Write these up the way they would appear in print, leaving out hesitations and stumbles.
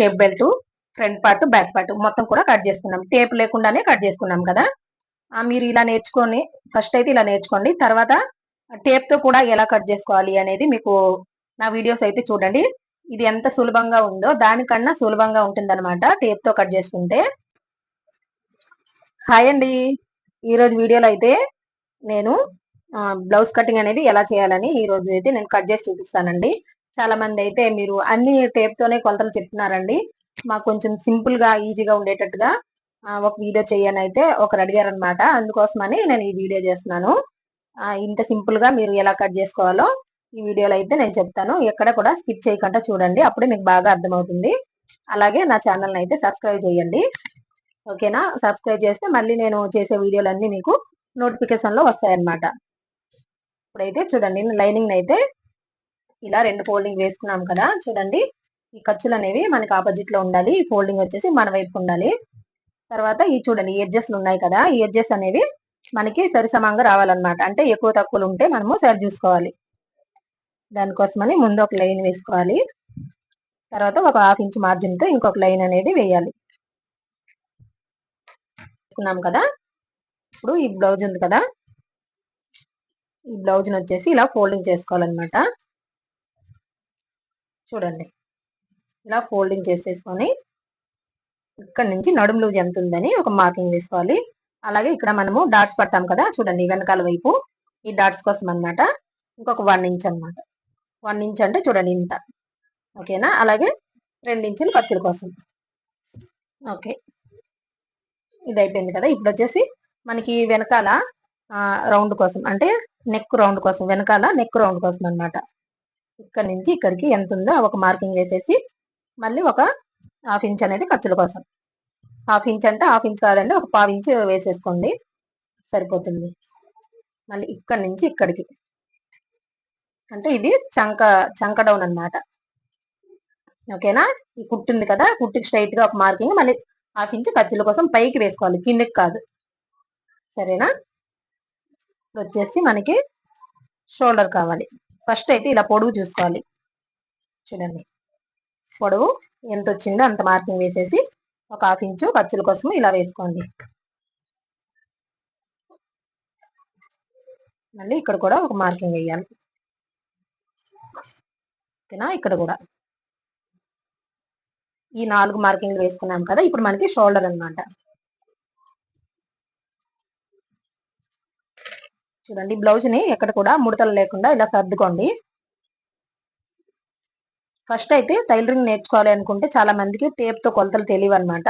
Shape belt front part back part మొత్తం కూడా cut చేసుకున్నాం. టేప్ లేకుండానే కట్ చేసుకున్నాం కదా. మీరు ఇలా నేర్చుకొని ఫస్ట్ అయితే ఇలా నేర్చుకోండి. తర్వాత టేప్ తో కూడా ఎలా కట్ చేసుకోవాలి అనేది మీకు నా వీడియోస్ అయితే చూడండి. ఇది ఎంత సులభంగా ఉందో దానికన్నా సులభంగా ఉంటుందన్నమాట టేప్ తో కట్ చేసుకుంటే. హాయ్ అండి, ఈరోజు వీడియోలో అయితే నేను బ్లౌజ్ కటింగ్ అనేది ఎలా చేయాలని ఈ రోజు అయితే నేను కట్ చేసి చూపిస్తానండి. చాలా మంది అయితే మీరు అన్ని టేప్ తోనే కొలతలు చెప్తున్నారండి, మాకు కొంచెం సింపుల్ గా ఈజీగా ఉండేటట్టుగా ఒక వీడియో చేయని అయితే ఒకరు అడిగారు అనమాట. అందుకోసమని నేను ఈ వీడియో చేస్తున్నాను. ఇంత సింపుల్ గా మీరు ఎలా కట్ చేసుకోవాలో ఈ వీడియోలో అయితే నేను చెప్తాను. ఎక్కడ కూడా స్కిప్ చేయకుండా చూడండి, అప్పుడే మీకు బాగా అర్థమవుతుంది. అలాగే నా ఛానల్ అయితే సబ్స్క్రైబ్ చేయండి, ఓకేనా. సబ్స్క్రైబ్ చేస్తే మళ్ళీ నేను చేసే వీడియోలన్నీ మీకు నోటిఫికేషన్ లో వస్తాయన్నమాట. ఇప్పుడైతే చూడండి, లైనింగ్ అయితే ఇలా 2 ఫోల్డింగ్ వేసుకున్నాం కదా. చూడండి, ఈ ఖర్చులు అనేవి మనకి ఆపోజిట్ లో ఉండాలి, ఈ ఫోల్డింగ్ వచ్చేసి మన వైపు ఉండాలి. తర్వాత ఈ చూడండి, ఈ ఎడ్జెస్లు ఉన్నాయి కదా, ఈ ఎడ్జెస్ అనేవి మనకి సరిసమంగా రావాలన్నమాట. అంటే ఎక్కువ తక్కువలు ఉంటే మనము సరి చూసుకోవాలి. దానికోసమని ముందు ఒక లైన్ వేసుకోవాలి, తర్వాత ఒక 1/2 ఇంచ్ మార్జిన్ తో ఇంకొక లైన్ అనేది వేయాలి. వేసుకున్నాం కదా. ఇప్పుడు ఈ బ్లౌజ్ ఉంది కదా, ఈ బ్లౌజ్ ని వచ్చేసి ఇలా ఫోల్డింగ్ చేసుకోవాలన్నమాట. చూడండి, ఇలా ఫోల్డింగ్ చేసేసుకొని ఇక్కడ నుంచి నడుము లూజ్ ఎంత ఉందని ఒక మార్కింగ్ వేసుకోవాలి. అలాగే ఇక్కడ మనము డాట్స్ పట్టాం కదా, చూడండి వెనకాల వైపు ఈ డాట్స్ కోసం అన్నమాట ఇంకొక 1 ఇంచ్ అన్నమాట. 1 ఇంచ్ అంటే చూడండి ఇంత, ఓకేనా. అలాగే 2 ఇంచులు ఖర్చుల కోసం. ఓకే, ఇది అయిపోయింది కదా. ఇప్పుడు వచ్చేసి మనకి వెనకాల రౌండ్ కోసం, అంటే నెక్ రౌండ్ కోసం, వెనకాల నెక్ రౌండ్ కోసం అన్నమాట. ఇక్కడ నుంచి ఇక్కడికి ఎంత ఉందో ఒక మార్కింగ్ వేసేసి మళ్ళీ ఒక 1/2 ఇంచ్ అనేది ఖర్చుల కోసం. 1/2 ఇంచ్ అంటే 1/2 ఇంచ్ కాదండి, ఒక 1/4 ఇంచ్ వేసేసుకోండి సరిపోతుంది. మళ్ళీ ఇక్కడ నుంచి ఇక్కడికి, అంటే ఇది చంక డౌన్ అన్నమాట, ఓకేనా. ఈ కుట్టు ఉంది కదా, కుట్టుకి స్ట్రైట్ గా ఒక మార్కింగ్, మళ్ళీ 1/2 ఇంచ్ ఖర్చుల కోసం పైకి వేసుకోవాలి, కిందకి కాదు, సరేనా. వచ్చేసి మనకి షోల్డర్ కావాలి. ఫస్ట్ అయితే ఇలా పొడవు చూసుకోవాలి. చూడండి, పొడవు ఎంత వచ్చిందో అంత మార్కింగ్ వేసేసి ఒక 1/2 ఇంచు ఖర్చుల కోసం ఇలా వేసుకోండి. మళ్ళీ ఇక్కడ కూడా ఒక మార్కింగ్ వేయాలి, ఓకేనా. ఇక్కడ కూడా ఈ 4 మార్కింగ్లు వేసుకున్నాం కదా. ఇప్పుడు మనకి షోల్డర్ అన్నమాట. చూడండి, బ్లౌజ్ ని ఎక్కడ కూడా ముడతలు లేకుండా ఇలా సర్దుకోండి. ఫస్ట్ అయితే టైలరింగ్ నేర్చుకోవాలి అనుకుంటే చాలా మందికి టేప్ తో కొలతలు తెలియవు అనమాట.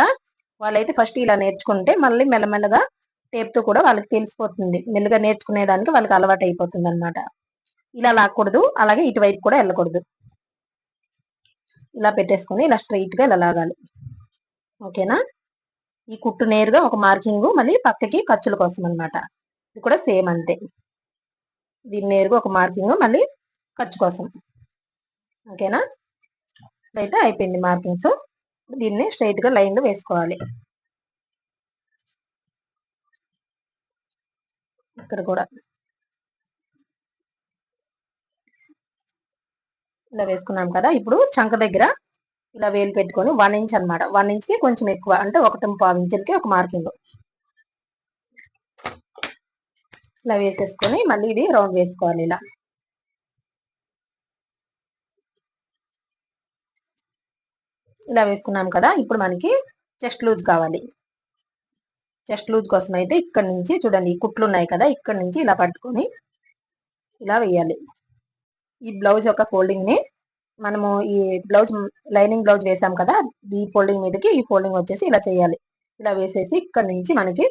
వాళ్ళైతే ఫస్ట్ ఇలా నేర్చుకుంటే మళ్ళీ మెల్లమెల్లగా టేప్ తో కూడా వాళ్ళకి తెలిసిపోతుంది. మెల్లగా నేర్చుకునే దానికి వాళ్ళకి అలవాటు అయిపోతుంది అనమాట. ఇలా లాక్కూడదు, అలాగే ఇటువైపు కూడా వెళ్ళకూడదు. ఇలా పెట్టేసుకుని ఇలా స్ట్రైట్ గా ఇలా లాగాలి, ఓకేనా. ఈ కుట్టు నేరుగా ఒక మార్కింగ్, మళ్ళీ పక్కకి ఖర్చుల కోసం అన్నమాట. ఇది కూడా సేమ్ అంతే, దీన్ని నేరుగా ఒక మార్కింగ్, మళ్ళీ ఖర్చు కోసం, ఓకేనా. అయితే అయిపోయింది మార్కింగ్స్. దీన్ని స్ట్రైట్ గా లైన్లు వేసుకోవాలి. ఇక్కడ కూడా ఇలా వేసుకున్నాం కదా. ఇప్పుడు చంక దగ్గర ఇలా వేలు పెట్టుకొని 1 ఇంచ్ అనమాట, 1 ఇంచ్ కి కొంచెం ఎక్కువ, అంటే 1.5 ఇంచులకి ఒక మార్కింగ్ ఇలా వేసేసుకొని మళ్ళీ ఇది రౌండ్ వేసుకోవాలి. ఇలా వేసుకున్నాం కదా. ఇప్పుడు మనకి చెస్ట్ లూజ్ కావాలి. చెస్ట్ లూజ్ కోసం అయితే ఇక్కడ నుంచి చూడండి, కుట్లు ఉన్నాయి కదా, ఇక్కడ నుంచి ఇలా పట్టుకొని ఇలా వేయాలి. ఈ బ్లౌజ్ యొక్క ఫోల్డింగ్ ని మనము ఈ బ్లౌజ్ లైనింగ్ బ్లౌజ్ వేసాం కదా, ఈ ఫోల్డింగ్ మీదకి ఈ ఫోల్డింగ్ వచ్చేసి ఇలా చేయాలి. ఇలా వేసేసి ఇక్కడ నుంచి మనకి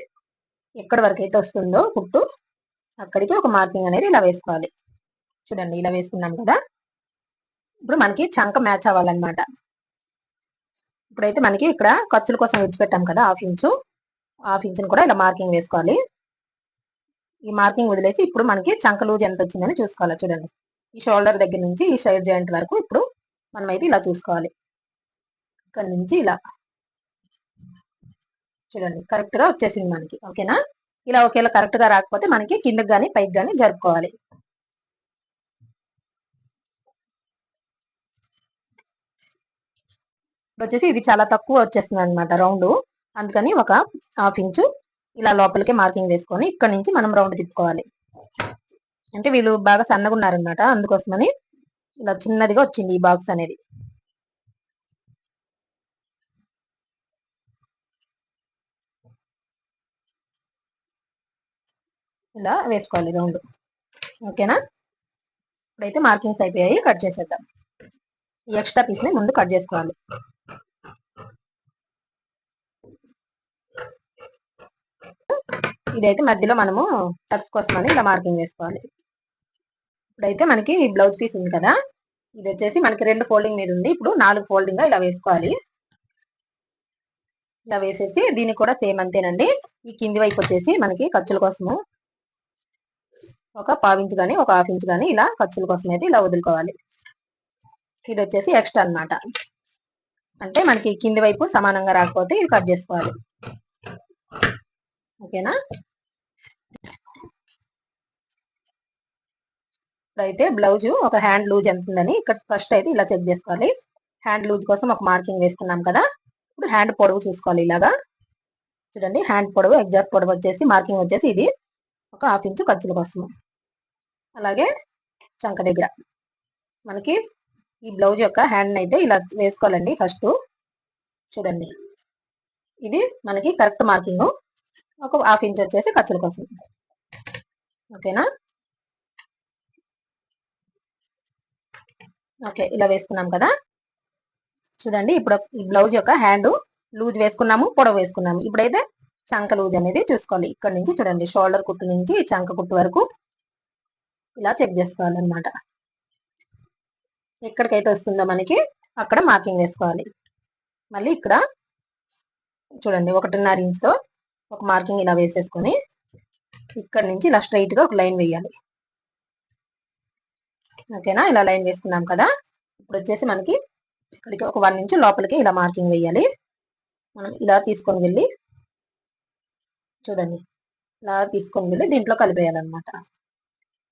ఎక్కడి వరకు అయితే వస్తుందో కుట్టు అక్కడికి ఒక మార్కింగ్ అనేది ఇలా వేసుకోవాలి. చూడండి, ఇలా వేసుకున్నాం కదా. ఇప్పుడు మనకి చంక మ్యాచ్ అవ్వాలన్నమాట. ఇప్పుడైతే మనకి ఇక్కడ ఖర్చుల కోసం విడిచిపెట్టాం కదా 1/2 ఇంచు, 1/2 ఇంచుని కూడా ఇలా మార్కింగ్ వేసుకోవాలి. ఈ మార్కింగ్ వదిలేసి ఇప్పుడు మనకి చంక లూజ్ ఎంత వచ్చిందని చూసుకోవాలి. చూడండి, ఈ షోల్డర్ దగ్గర నుంచి ఈ సైడ్ జాయింట్ వరకు ఇప్పుడు మనమైతే ఇలా చూసుకోవాలి. ఇక్కడ నుంచి ఇలా చూడండి, కరెక్ట్ గా వచ్చేసింది మనకి, ఓకేనా. ఇలా ఒకేలా కరెక్ట్ గా రాకపోతే మనకి కిందకి కానీ పైకి కానీ జరుపుకోవాలి. వచ్చేసి ఇది చాలా తక్కువ వచ్చేస్తుంది అనమాట రౌండ్, అందుకని ఒక హాఫ్ ఇంచు ఇలా లోపలికి మార్కింగ్ వేసుకొని ఇక్కడ నుంచి మనం రౌండ్ తిప్పుకోవాలి. అంటే వీళ్ళు బాగా సన్నగా ఉన్నారనమాట, అందుకోసమని ఇలా చిన్నదిగా వచ్చింది ఈ బాక్స్ అనేది. ఇలా వేసుకోవాలి రౌండ్. ఓకేనా, ఇప్పుడైతే మార్కింగ్స్ అయిపోయాయి, కట్ చేసేద్దాం. ఈ ఎక్స్ట్రా పీస్ ని ముందు కట్ చేసుకోవాలి. ఇదైతే మధ్యలో మనము టక్స్ కోసమని ఇలా మార్కింగ్ వేసుకోవాలి. ఇప్పుడైతే మనకి బ్లౌజ్ పీస్ ఉంది కదా, ఇది వచ్చేసి మనకి 2 ఫోల్డింగ్ మీద ఉంది. ఇప్పుడు 4 ఫోల్డింగ్ గా ఇలా వేసుకోవాలి. ఇలా వేసేసి దీన్ని కూడా సేమ్ అంతేనండి. ఈ కింది వైపు వచ్చేసి మనకి ఖర్చుల కోసము ఒక పావించు కానీ ఒక హాఫ్ ఇంచ్ కానీ ఇలా ఖర్చుల కోసం అయితే ఇలా వదులుకోవాలి. ఇది వచ్చేసి ఎక్స్ట్రా అన్నమాట, అంటే మనకి కింది వైపు సమానంగా రాకపోతే ఇది కట్ చేసుకోవాలి. ఓకేనా, ఇప్పుడైతే బ్లౌజ్ ఒక హ్యాండ్ లూజ్ ఎంత ఉందని ఇక్కడ ఫస్ట్ అయితే ఇలా చెక్ చేసుకోవాలి. హ్యాండ్ లూజ్ కోసం ఒక మార్కింగ్ వేసుకున్నాం కదా, ఇప్పుడు హ్యాండ్ పొడవు చూసుకోవాలి. ఇలాగా చూడండి, హ్యాండ్ పొడవు ఎగ్జాక్ట్ పొడవు వచ్చేసి మార్కింగ్ వచ్చేసి ఇది ఒక హాఫ్ ఇంచు ఖర్చుల కోసం. అలాగే చంక దగ్గర మనకి ఈ బ్లౌజ్ యొక్క హ్యాండ్ అయితే ఇలా వేసుకోవాలండి. ఫస్ట్ చూడండి, ఇది మనకి కరెక్ట్ మార్కింగ్, ఒక హాఫ్ ఇంచ్ వచ్చేసి ఖర్చుల కోసం. ఓకేనా, ఓకే ఇలా వేసుకున్నాం కదా. చూడండి, ఇప్పుడు ఈ బ్లౌజ్ యొక్క హ్యాండ్ లూజ్ వేసుకున్నాము, పొడవు వేసుకున్నాము. ఇప్పుడైతే చంక లూజ్ అనేది చూసుకోవాలి. ఇక్కడ నుంచి చూడండి, షోల్డర్ కుట్టు నుంచి చంక కుట్టు వరకు ఇలా చెక్ చేసుకోవాలన్నమాట. ఎక్కడికైతే వస్తుందో మనకి అక్కడ మార్కింగ్ వేసుకోవాలి. మళ్ళీ ఇక్కడ చూడండి 1.5 ఇంచుతో ఒక మార్కింగ్ ఇలా వేసేసుకొని ఇక్కడ నుంచి ఇలా స్ట్రైట్ గా ఒక లైన్ వేయాలి. ఓకేనా, ఇలా లైన్ వేసుకున్నాం కదా. ఇప్పుడు వచ్చేసి మనకి ఇక్కడికి ఒక 1 ఇంచు లోపలికి ఇలా మార్కింగ్ వేయాలి. మనం ఇలా తీసుకొని వెళ్ళి చూడండి, ఇలా తీసుకొని వెళ్ళి దీంట్లో కలిపేయాలన్నమాట.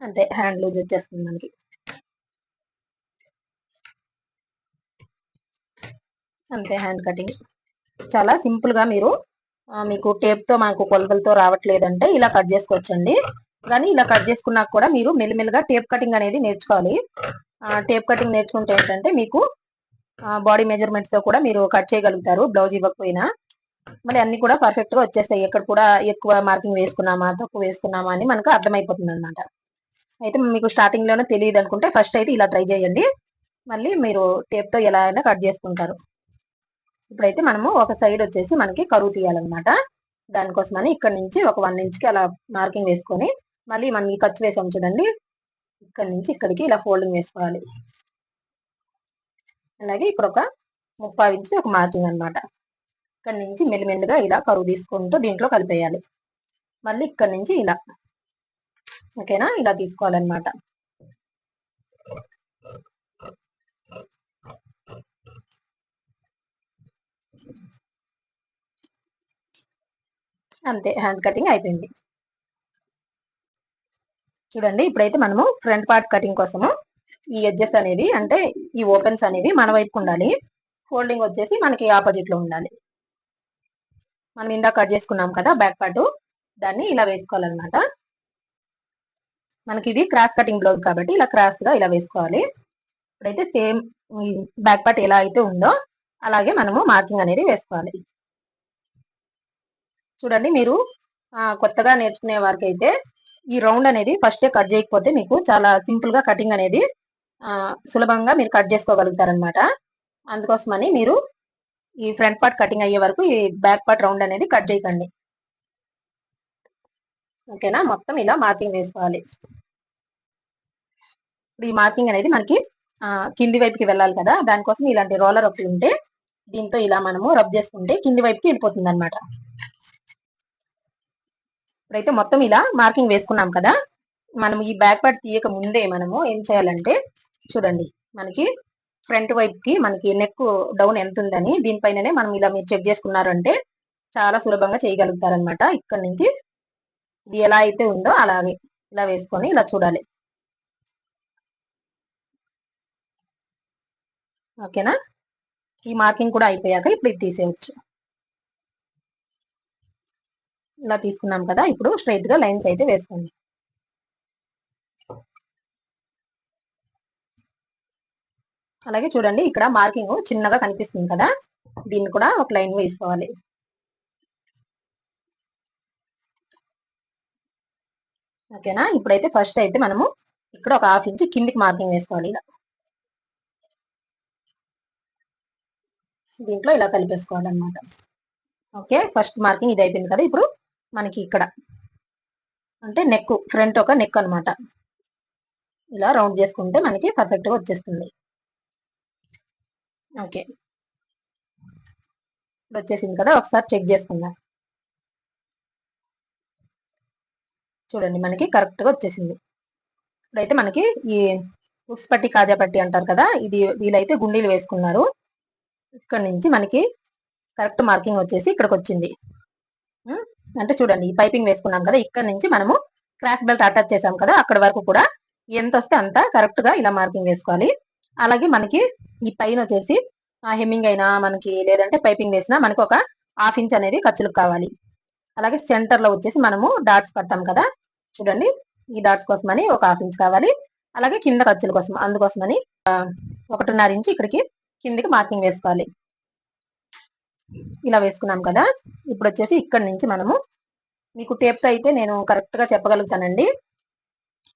అంతే, హ్యాండ్ లూజ్ వచ్చేస్తుంది మనకి. అంతే, హ్యాండ్ కటింగ్ చాలా సింపుల్ గా మీరు మీకు టేప్ తో మనకు కొలతలతో రావట్లేదంటే ఇలా కట్ చేసుకోవచ్చండి. కానీ ఇలా కట్ చేసుకున్నాక కూడా మీరు మెల్లిమెల్లిగా టేప్ కటింగ్ అనేది నేర్చుకోవాలి. టేప్ కటింగ్ నేర్చుకుంటే ఏంటంటే మీకు బాడీ మెజర్మెంట్స్ తో కూడా మీరు కట్ చేయగలుగుతారు, బ్లౌజ్ ఇవ్వకపోయినా. మళ్ళీ అన్ని కూడా పర్ఫెక్ట్ గా వచ్చేస్తాయి. ఎక్కడ కూడా ఎక్కువ మార్కింగ్ వేసుకున్నామా తక్కువ వేసుకున్నామా అని మనకు అర్థమైపోతుంది అనమాట. అయితే మీకు స్టార్టింగ్ లోనే తెలియదు అనుకుంటే ఫస్ట్ అయితే ఇలా ట్రై చేయండి, మళ్ళీ మీరు టేప్ తో ఎలా అయినా కట్ చేసుకుంటారు. ఇప్పుడైతే మనము ఒక సైడ్ వచ్చేసి మనకి కరువు తీయాలన్నమాట. దానికోసమని ఇక్కడ నుంచి ఒక 1 ఇంచ్ కి అలా మార్కింగ్ వేసుకొని మళ్ళీ మనం ఈ ఖర్చు వేసాం చూడండి, ఇక్కడ నుంచి ఇక్కడికి ఇలా ఫోల్డింగ్ వేసుకోవాలి. అలాగే ఇక్కడ ఒక 30 ఇంచ్ ఒక మార్కింగ్ అనమాట. ఇక్కడ నుంచి మెల్లిమెల్లిగా ఇలా కరువు తీసుకుంటూ దీంట్లో కలిపేయాలి. మళ్ళీ ఇక్కడ నుంచి ఇలా, ఓకేనా, ఇలా తీసుకోవాలన్నమాట. అంతే, హ్యాండ్ కటింగ్ అయిపోయింది. చూడండి, ఇప్పుడైతే మనము ఫ్రంట్ పార్ట్ కటింగ్ కోసము ఈ ఎడ్జెస్ అనేవి అంటే ఈ ఓపెన్స్ అనేవి మన వైపు ఉండాలి, ఫోల్డింగ్ వచ్చేసి మనకి ఆపోజిట్ లో ఉండాలి. మనం ఇందాక కట్ చేసుకున్నాం కదా బ్యాక్ పార్ట్, దాన్ని ఇలా వేసుకోవాలన్నమాట. మనకి ఇది క్రాస్ కటింగ్ బ్లౌజ్ కాబట్టి ఇలా క్రాస్ గా ఇలా వేసుకోవాలి. ఇప్పుడైతే సేమ్ బ్యాక్ పార్ట్ ఎలా అయితే ఉందో అలాగే మనము మార్కింగ్ అనేది వేసుకోవాలి. చూడండి, మీరు కొత్తగా నేర్చుకునే వారికి అయితే ఈ రౌండ్ అనేది ఫస్టే కట్ చేయకపోతే మీకు చాలా సింపుల్ గా కటింగ్ అనేది సులభంగా మీరు కట్ చేసుకోగలుగుతారనమాట. అందుకోసమని మీరు ఈ ఫ్రంట్ పార్ట్ కటింగ్ అయ్యే వరకు ఈ బ్యాక్ పార్ట్ రౌండ్ అనేది కట్ చేయకండి. ఓకేనా, మొత్తం ఇలా మార్కింగ్ వేసుకోవాలి. ఇప్పుడు ఈ మార్కింగ్ అనేది మనకి కింది వైపుకి వెళ్ళాలి కదా, దానికోసం ఇలాంటి రోలర్ ఒకటి ఉంటే దీంతో ఇలా మనము రబ్ చేసుకుంటే కింది వైపుకి వెళ్ళిపోతుంది అనమాట. ఇప్పుడైతే మొత్తం ఇలా మార్కింగ్ వేసుకున్నాం కదా, మనం ఈ బ్యాక్ పార్ట్ తీయక ముందే మనము ఏం చేయాలంటే చూడండి, మనకి ఫ్రంట్ వైపుకి మనకి నెక్ డౌన్ ఎంత ఉందని దీనిపైననే మనం ఇలా మీరు చెక్ చేసుకున్నారంటే చాలా సులభంగా చేయగలుగుతారనమాట. ఇక్కడ నుంచి ఇది ఎలా అయితే ఉందో అలాగే ఇలా వేసుకొని ఇలా చూడాలి. ఓకేనా, ఈ మార్కింగ్ కూడా అయిపోయాక ఇప్పుడు ఇది తీసేయచ్చు. ఇలా తీసుకున్నాం కదా, ఇప్పుడు స్ట్రైట్ గా లైన్స్ అయితే వేసుకోండి. అలాగే చూడండి, ఇక్కడ మార్కింగ్ చిన్నగా కనిపిస్తుంది కదా, దీన్ని కూడా ఒక లైన్ వేసుకోవాలి. ఓకేనా, ఇప్పుడైతే ఫస్ట్ అయితే మనము ఇక్కడ ఒక 1/2 ఇంచ్ కిందికి మార్కింగ్ వేసుకోవాలి. ఇలా దీంట్లో ఇలా కలిపేసుకోవాలి అనమాట. ఓకే, ఫస్ట్ మార్కింగ్ ఇది అయిపోయింది కదా, ఇప్పుడు మనకి ఇక్కడ అంటే నెక్ ఫ్రంట్ ఒక నెక్ అనమాట, ఇలా రౌండ్ చేసుకుంటే మనకి పర్ఫెక్ట్ గా వచ్చేస్తుంది. ఓకే, ఇప్పుడు వచ్చేసింది కదా, ఒకసారి చెక్ చేసుకుందాం. చూడండి, మనకి కరెక్ట్ గా వచ్చేసింది. ఇప్పుడైతే మనకి ఈ ఉస్పట్టి కాజాపట్టి అంటారు కదా, ఇది వీలైతే గుండీలు వేసుకున్నారు. ఇక్కడ నుంచి మనకి కరెక్ట్ మార్కింగ్ వచ్చేసి ఇక్కడికి వచ్చింది. అంటే చూడండి, ఈ పైపింగ్ వేసుకున్నాం కదా, ఇక్కడ నుంచి మనము క్రాస్ బెల్ట్ అటాచ్ చేసాం కదా, అక్కడ వరకు కూడా ఎంత వస్తే అంత కరెక్ట్ గా ఇలా మార్కింగ్ వేసుకోవాలి. అలాగే మనకి ఈ పైన వచ్చేసి హెమ్మింగ్ అయినా మనకి, లేదంటే పైపింగ్ వేసినా మనకి ఒక 1/2 ఇంచ్ అనేది ఖర్చులకు కావాలి. అలాగే సెంటర్ లో వచ్చేసి మనము డాట్స్ పట్టాం కదా, చూడండి ఈ డాట్స్ కోసమని ఒక 1/2 ఇంచ్ కావాలి. అలాగే కింద ఖర్చుల కోసం అందుకోసమని 1.5 ఇంచ్ ఇక్కడికి కిందికి మార్కింగ్ వేసుకోవాలి. ఇలా వేసుకున్నాం కదా, ఇప్పుడు వచ్చేసి ఇక్కడ నుంచి మనము, మీకు టేప్ తో అయితే నేను కరెక్ట్ గా చెప్పగలుగుతానండి.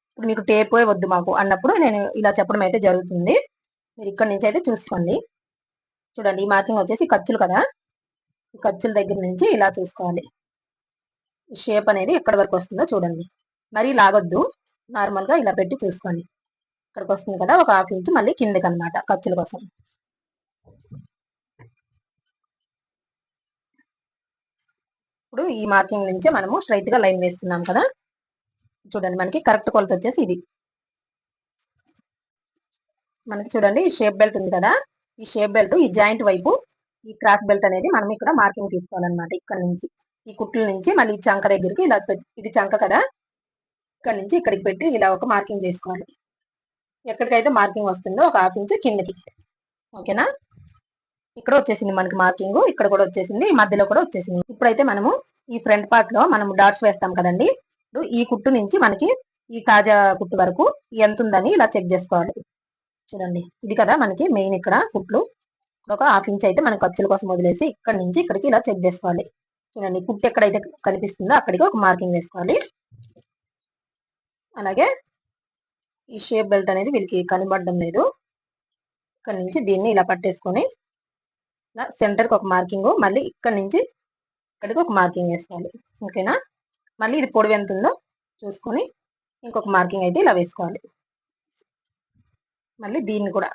ఇప్పుడు మీకు టేప్ వద్దు మాకు అన్నప్పుడు నేను ఇలా చెప్పడం అయితే జరుగుతుంది. మీరు ఇక్కడ నుంచి అయితే చూసుకోండి. చూడండి, ఈ మార్కింగ్ వచ్చేసి ఖర్చులు కదా, ఖర్చుల దగ్గర నుంచి ఇలా చూసుకోవాలి. షేప్ అనేది ఎక్కడి వరకు వస్తుందో చూడండి, మరీ లాగొద్దు, నార్మల్ గా ఇలా పెట్టి చూసుకోండి. ఇక్కడికి వస్తుంది కదా, ఒక 1/2 ఇంచ్ మళ్ళీ కిందకి అనమాట ఖర్చుల కోసం. ఇప్పుడు ఈ మార్కింగ్ నుంచే మనము స్ట్రైట్ గా లైన్ వేస్తున్నాం కదా, చూడండి మనకి కరెక్ట్ కొలత వచ్చేసి ఇది. మనకి చూడండి, ఈ షేప్ బెల్ట్ ఉంది కదా, ఈ షేప్ బెల్ట్ ఈ జాయింట్ వైపు ఈ క్రాస్ బెల్ట్ అనేది మనం ఇక్కడ మార్కింగ్ తీసుకోవాలన్నమాట. ఇక్కడ నుంచి ఈ కుట్ల నుంచి మళ్ళీ ఈ చంక దగ్గరికి ఇలా ఇది చంక కదా, ఇక్కడ నుంచి ఇక్కడికి పెట్టి ఇలా ఒక మార్కింగ్ చేసుకోవాలి. ఎక్కడికైతే మార్కింగ్ వస్తుందో ఒక 1/2 ఇంచ్ కిందకి. ఓకేనా, ఇక్కడ వచ్చేసింది మనకి మార్కింగ్, ఇక్కడ కూడా వచ్చేసింది, ఈ మధ్యలో కూడా వచ్చేసింది. ఇప్పుడైతే మనము ఈ ఫ్రంట్ పార్ట్ లో మనం డాట్స్ వేస్తాం కదండి, ఇప్పుడు ఈ కుట్టు నుంచి మనకి ఈ కాజా కుట్టు వరకు ఎంత ఉందని ఇలా చెక్ చేసుకోవాలి. చూడండి, ఇది కదా మనకి మెయిన్ ఇక్కడ కుట్లు. ఒక 1/2 ఇంచ్ అయితే మనకి ఖర్చుల కోసం వదిలేసి ఇక్కడ నుంచి ఇక్కడికి ఇలా చెక్ చేసుకోవాలి. చూడండి, కుట్టు ఎక్కడైతే కనిపిస్తుందో అక్కడికి ఒక మార్కింగ్ వేసుకోవాలి. అలాగే ఈ షేప్ బెల్ట్ అనేది వీళ్ళకి కనబడడం లేదు, ఇక్కడ నుంచి దీన్ని ఇలా పట్టేసుకొని ఇలా సెంటర్కి ఒక మార్కింగ్, మళ్ళీ ఇక్కడ నుంచి ఇక్కడికి ఒక మార్కింగ్ వేసుకోవాలి. ఓకేనా, మళ్ళీ ఇది పొడవు ఎంత ఉందో చూసుకొని ఇంకొక మార్కింగ్ అయితే ఇలా వేసుకోవాలి. మళ్ళీ దీన్ని కూడా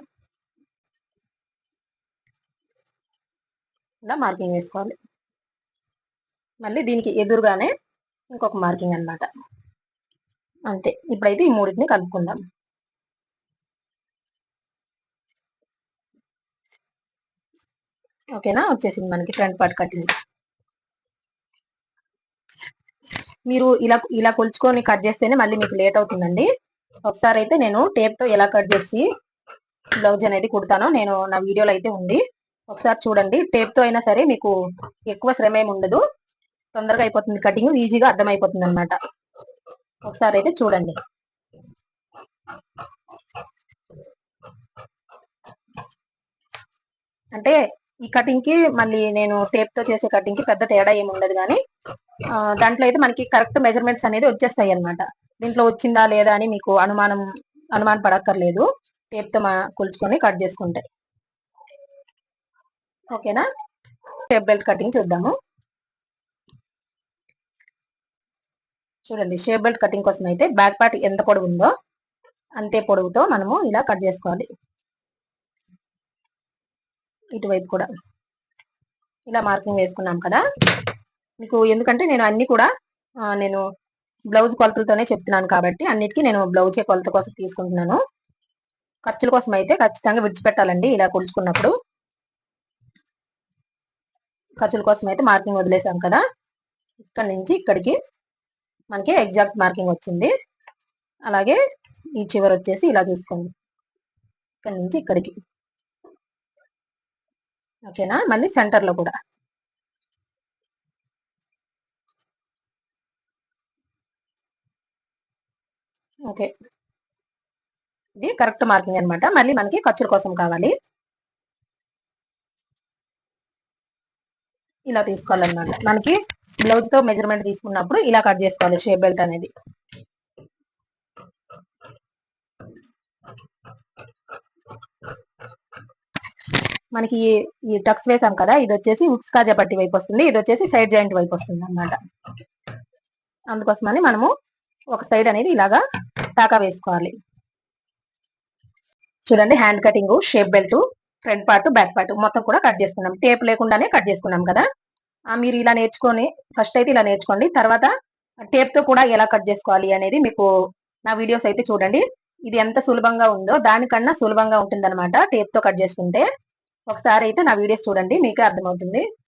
ఇలా మార్కింగ్ వేసుకోవాలి. మళ్ళీ దీనికి ఎదురుగానే ఇంకొక మార్కింగ్ అన్నమాట. అంతే, ఇప్పుడైతే ఈ మూడింటిని కలుపుకుందాం. ఓకేనా, వచ్చేసింది మనకి ఫ్రంట్ పార్ట్ కటింగ్. మీరు ఇలా ఇలా కొలుచుకొని కట్ చేస్తేనే మళ్ళీ మీకు లేట్ అవుతుందండి. ఒకసారి అయితే నేను టేప్ తో ఎలా కట్ చేసి బ్లౌజ్ అనేది కుడతానో నేను నా వీడియోలో అయితే ఉంది, ఒకసారి చూడండి. టేప్ తో అయినా సరే మీకు ఎక్కువ శ్రమ ఏమి ఉండదు, తొందరగా అయిపోతుంది కటింగ్, ఈజీగా అర్థమైపోతుంది అనమాట. ఒకసారి అయితే చూడండి. అంటే ఈ కటింగ్ కి మళ్ళీ నేను టేప్ తో చేసే కటింగ్ కి పెద్ద తేడా ఏమి ఉండదు, కానీ దాంట్లో అయితే మనకి కరెక్ట్ మెజర్మెంట్స్ అనేది వచ్చేస్తాయి అనమాట. దీంట్లో వచ్చిందా లేదా అని మీకు అనుమాన పడక్కర్లేదు, టేప్ తో కొలుచుకొని కట్ చేసుకుంటే. ఓకేనా, షేప్ బెల్ట్ కటింగ్ చూద్దాము. చూడండి, షేప్ బెల్ట్ కటింగ్ కోసం అయితే బ్యాక్ పార్ట్ ఎంత పొడవు ఉందో అంతే పొడవుతో మనము ఇలా కట్ చేసుకోవాలి. ఇటువైపు కూడా ఇలా మార్కింగ్ వేసుకున్నాం కదా. మీకు ఎందుకంటే నేను అన్ని కూడా నేను బ్లౌజ్ కొలతలతోనే చెప్తున్నాను కాబట్టి అన్నిటికీ నేను బ్లౌజ్ కొలత కోసం తీసుకుంటున్నాను. ఖర్చుల కోసం అయితే ఖచ్చితంగా విడిచిపెట్టాలండి ఇలా కొలుచుకున్నప్పుడు. ఖర్చుల కోసం అయితే మార్కింగ్ వదిలేసాం కదా, ఇక్కడ నుంచి ఇక్కడికి మనకి ఎగ్జాక్ట్ మార్కింగ్ వచ్చింది. అలాగే ఈ చివరి వచ్చేసి ఇలా చూసుకోండి, ఇక్కడ నుంచి ఇక్కడికి ఓకేనా, మళ్ళీ సెంటర్ లో కూడా. ఓకే, ఇది కరెక్ట్ మార్కింగ్ అనమాట. మళ్ళీ మనకి ఖర్చుల కోసం కావాలి, ఇలా తీసుకోవాలన్నమాట. మనకి బ్లౌజ్ తో మెజర్మెంట్ తీసుకున్నప్పుడు ఇలా కట్ చేసుకోవాలి షేప్ బెల్ట్ అనేది. మనకి ఈ టక్స్ వేసాం కదా, ఇది వచ్చేసి ఉక్స్ కాజా పట్టి వైపు వస్తుంది, ఇది వచ్చేసి సైడ్ జాయింట్ వైపు వస్తుంది అనమాట. అందుకోసమని మనము ఒక సైడ్ అనేది ఇలాగా టాకా వేసుకోవాలి. చూడండి, hand cutting, shape belt, front part, back part మొత్తం కూడా కట్ చేసుకున్నాం. టేప్ లేకుండానే కట్ చేసుకున్నాం కదా. మీరు ఇలా నేర్చుకొని ఫస్ట్ అయితే ఇలా నేర్చుకోండి. తర్వాత టేప్ తో కూడా ఎలా కట్ చేసుకోవాలి అనేది మీకు నా వీడియోస్ అయితే చూడండి. ఇది ఎంత సులభంగా ఉందో దానికన్నా సులభంగా ఉంటుంది అనమాట టేప్ తో కట్ చేసుకుంటే. ఒకసారి అయితే నా వీడియోస్ చూడండి, మీకే అర్థమవుతుంది.